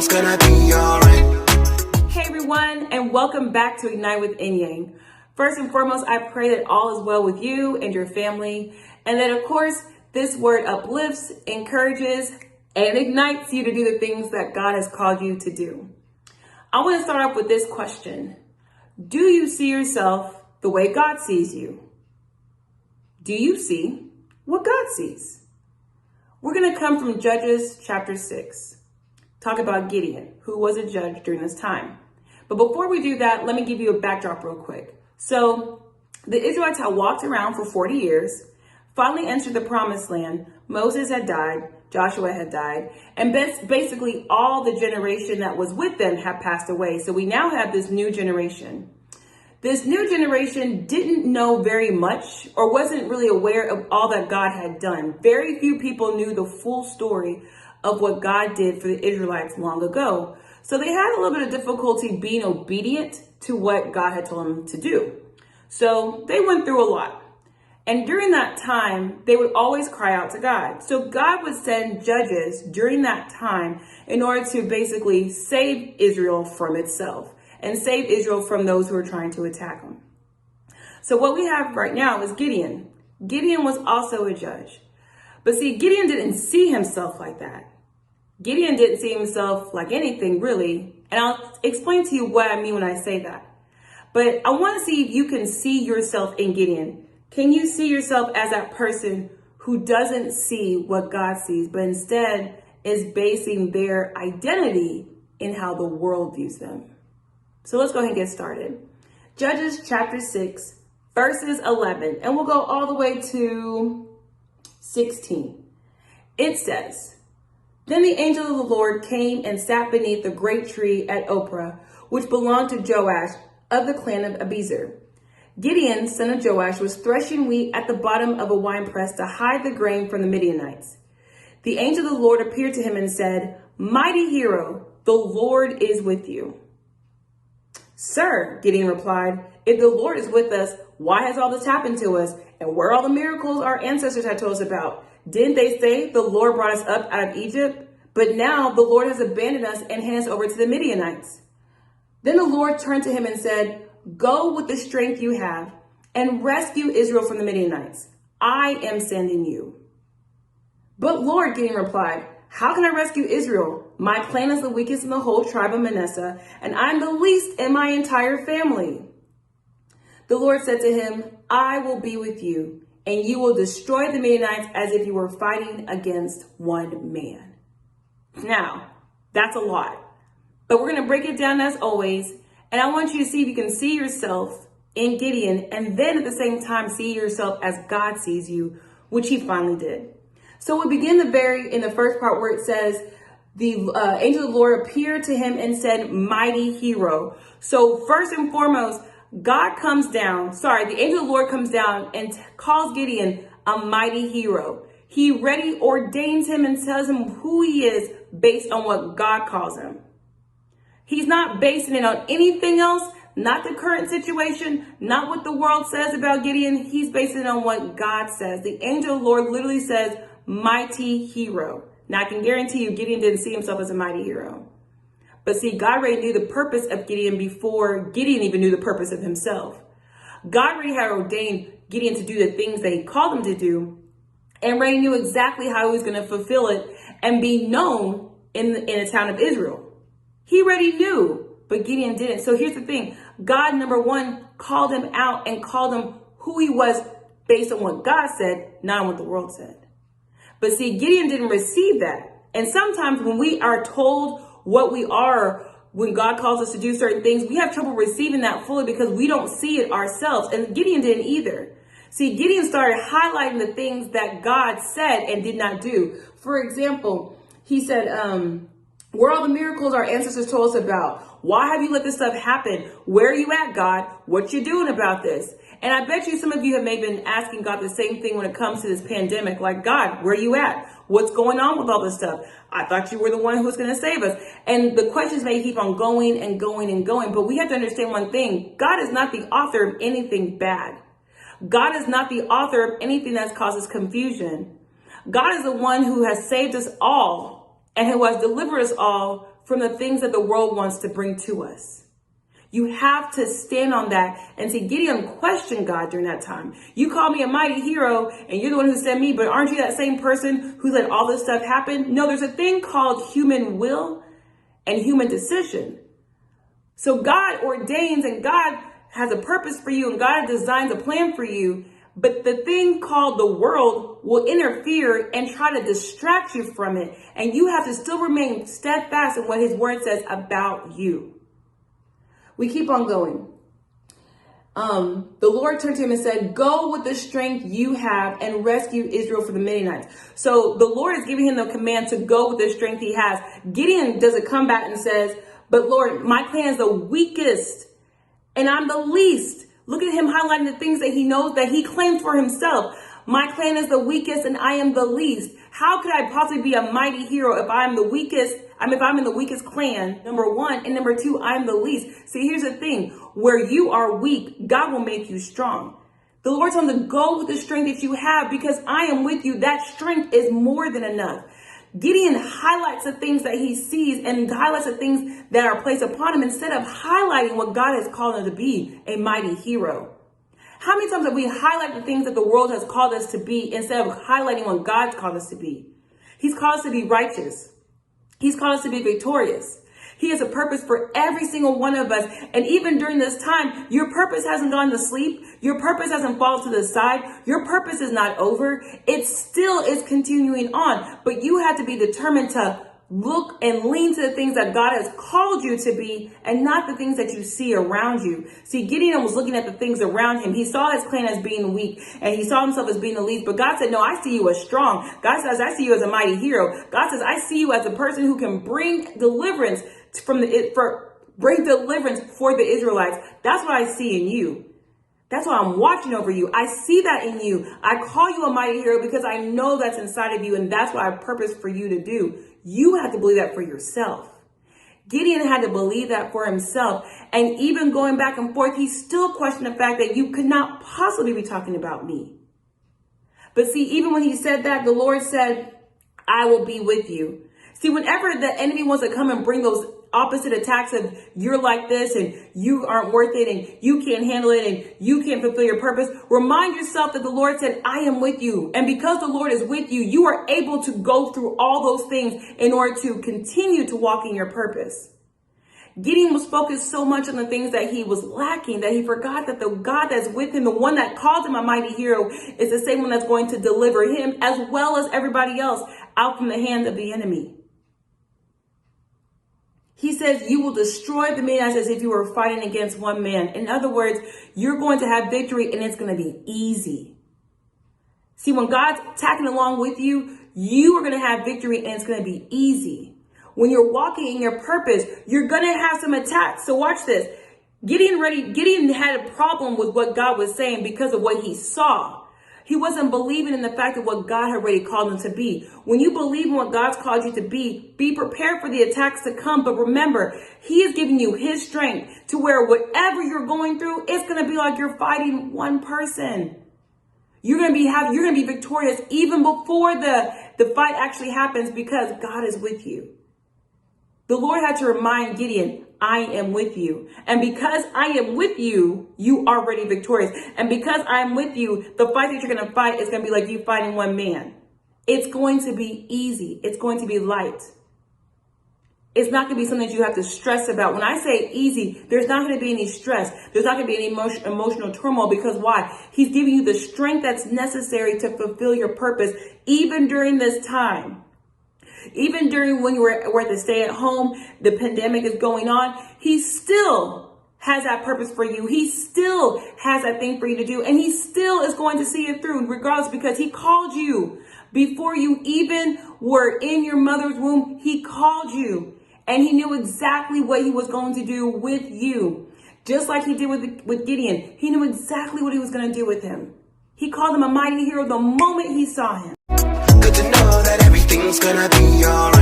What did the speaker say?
everything's gonna be alright. Hey everyone, and welcome back to Ignite.With.Inyang. First and foremost, I pray that all is well with you and your family, and that of course, this word uplifts, encourages, and ignites you to do the things that God has called you to do. I want to start off with this question. Do you see yourself the way God sees you? Do you see what God sees? We're going to come from Judges chapter 6. Talk about Gideon, who was a judge during this time. But before we do that, let me give you a backdrop real quick. So the Israelites had walked around for 40 years, finally entered the promised land. Moses had died, Joshua had died, and basically all the generation that was with them had passed away. So we now have this new generation. This new generation didn't know very much or wasn't really aware of all that God had done. Very few people knew the full story of what God did for the Israelites long ago. So they had a little bit of difficulty being obedient to what God had told them to do. So they went through a lot. And during that time, they would always cry out to God. So God would send judges during that time in order to basically save Israel from itself and save Israel from those who are trying to attack them. So what we have right now is Gideon. Gideon was also a judge. But see, Gideon didn't see himself like that. Gideon didn't see himself like anything, really. And I'll explain to you what I mean when I say that. But I want to see if you can see yourself in Gideon. Can you see yourself as that person who doesn't see what God sees, but instead is basing their identity in how the world views them? So let's go ahead and get started. Judges chapter 6, verses 11, and we'll go all the way to 16. It says, "Then the angel of the Lord came and sat beneath the great tree at Ophrah, which belonged to Joash of the clan of Abiezer. Gideon, son of Joash, was threshing wheat at the bottom of a winepress to hide the grain from the Midianites. The angel of the Lord appeared to him and said, 'Mighty hero, the Lord is with you.' 'Sir,' Gideon replied, 'if the Lord is with us, why has all this happened to us? And where are all the miracles our ancestors had told us about? Didn't they say the Lord brought us up out of Egypt? But now the Lord has abandoned us and handed us over to the Midianites.' Then the Lord turned to him and said, 'Go with the strength you have and rescue Israel from the Midianites. I am sending you.' 'But Lord,' Gideon replied, 'how can I rescue Israel? My clan is the weakest in the whole tribe of Manasseh, and I'm the least in my entire family.' The Lord said to him, 'I will be with you, and you will destroy the Midianites as if you were fighting against one man.'" Now, that's a lot, but we're going to break it down as always. And I want you to see if you can see yourself in Gideon and then at the same time see yourself as God sees you, which he finally did. So we begin in the first part where it says, the angel of the Lord appeared to him and said, "Mighty hero." So first and foremost, the angel of the Lord comes down and calls Gideon a mighty hero. He already ordains him and tells him who he is based on what God calls him. He's not basing it on anything else, not the current situation, not what the world says about Gideon. He's basing it on what God says. The angel of the Lord literally says, "Mighty hero." Now, I can guarantee you Gideon didn't see himself as a mighty hero. But see, God already knew the purpose of Gideon before Gideon even knew the purpose of himself. God already had ordained Gideon to do the things that he called him to do, and already knew exactly how he was going to fulfill it and be known in the town of Israel. He already knew, but Gideon didn't. So here's the thing. God, number one, called him out and called him who he was based on what God said, not on what the world said. But see, Gideon didn't receive that. And sometimes when we are told what we are, when God calls us to do certain things, we have trouble receiving that fully because we don't see it ourselves. And Gideon didn't either. See, Gideon started highlighting the things that God said and did not do. For example, he said, where are all the miracles our ancestors told us about? Why have you let this stuff happen? Where are you at, God? What you doing about this? And I bet you some of you have maybe been asking God the same thing when it comes to this pandemic. Like, God, where are you at? What's going on with all this stuff? I thought you were the one who was going to save us. And the questions may keep on going and going and going. But we have to understand one thing. God is not the author of anything bad. God is not the author of anything that causes confusion. God is the one who has saved us all and who has delivered us all from the things that the world wants to bring to us. You have to stand on that. And see, Gideon questioned God during that time. You call me a mighty hero and you're the one who sent me, but aren't you that same person who let all this stuff happen? No, there's a thing called human will and human decision. So God ordains and God has a purpose for you and God designs a plan for you. But the thing called the world will interfere and try to distract you from it. And you have to still remain steadfast in what his word says about you. We keep on going. The Lord turned to him and said, go with the strength you have and rescue Israel from the Midianites. So the Lord is giving him the command to go with the strength he has. Gideon doesn't come back and says, but Lord, my clan is the weakest and I'm the least. Look at him highlighting the things that he knows that he claims for himself. My clan is the weakest and I am the least. How could I possibly be a mighty hero if I'm the weakest? If I'm in the weakest clan, number one, and number two, I'm the least. See, here's the thing. Where you are weak, God will make you strong. The Lord told him to go with the strength that you have because I am with you. That strength is more than enough. Gideon highlights the things that he sees and highlights the things that are placed upon him instead of highlighting what God has called him to be, a mighty hero. How many times have we highlighted the things that the world has called us to be instead of highlighting what God's called us to be? He's called us to be righteous. He's called us to be victorious. He has a purpose for every single one of us. And even during this time, your purpose hasn't gone to sleep. Your purpose hasn't fallen to the side. Your purpose is not over. It still is continuing on. But you have to be determined to look and lean to the things that God has called you to be and not the things that you see around you. See, Gideon was looking at the things around him. He saw his clan as being weak and he saw himself as being the least. But God said, no, I see you as strong. God says, I see you as a mighty hero. God says, I see you as a person who can bring deliverance bring deliverance for the Israelites. That's what I see in you. That's why I'm watching over you. I see that in you. I call you a mighty hero because I know that's inside of you. And that's what I purpose for you to do. You have to believe that for yourself. Gideon had to believe that for himself. And even going back and forth, he still questioned the fact that you could not possibly be talking about me. But see, even when he said that, the Lord said, I will be with you. See, whenever the enemy wants to come and bring those opposite attacks of you're like this and you aren't worth it and you can't handle it and you can't fulfill your purpose, remind yourself that the Lord said, I am with you. And because the Lord is with you, you are able to go through all those things in order to continue to walk in your purpose. Gideon was focused so much on the things that he was lacking that he forgot that the God that's with him, the one that called him a mighty hero, is the same one that's going to deliver him as well as everybody else out from the hands of the enemy. He says, you will destroy the Midianites as if you were fighting against one man. In other words, you're going to have victory and it's going to be easy. See, when God's tacking along with you, you are going to have victory and it's going to be easy. When you're walking in your purpose, you're going to have some attacks. So watch this. Gideon had a problem with what God was saying because of what he saw. He wasn't believing in the fact of what God had already called him to be. When you believe in what God's called you to be prepared for the attacks to come. But remember, he is giving you his strength to where whatever you're going through, it's going to be like you're fighting one person. You're going to be victorious even before the fight actually happens because God is with you. The Lord had to remind Gideon, I am with you. And because I am with you, you are already victorious. And because I'm with you, the fight that you're going to fight is going to be like you fighting one man. It's going to be easy. It's going to be light. It's not going to be something that you have to stress about. When I say easy, there's not going to be any stress. There's not going to be any emotional turmoil because why? He's giving you the strength that's necessary to fulfill your purpose, even during this time. Even during when we're at the stay at home, the pandemic is going on, he still has that purpose for you. He still has that thing for you to do. And he still is going to see it through regardless because he called you before you even were in your mother's womb. He called you and he knew exactly what he was going to do with you. Just like he did with Gideon. He knew exactly what he was going to do with him. He called him a mighty hero the moment he saw him. Good to know that everything's gonna be alright.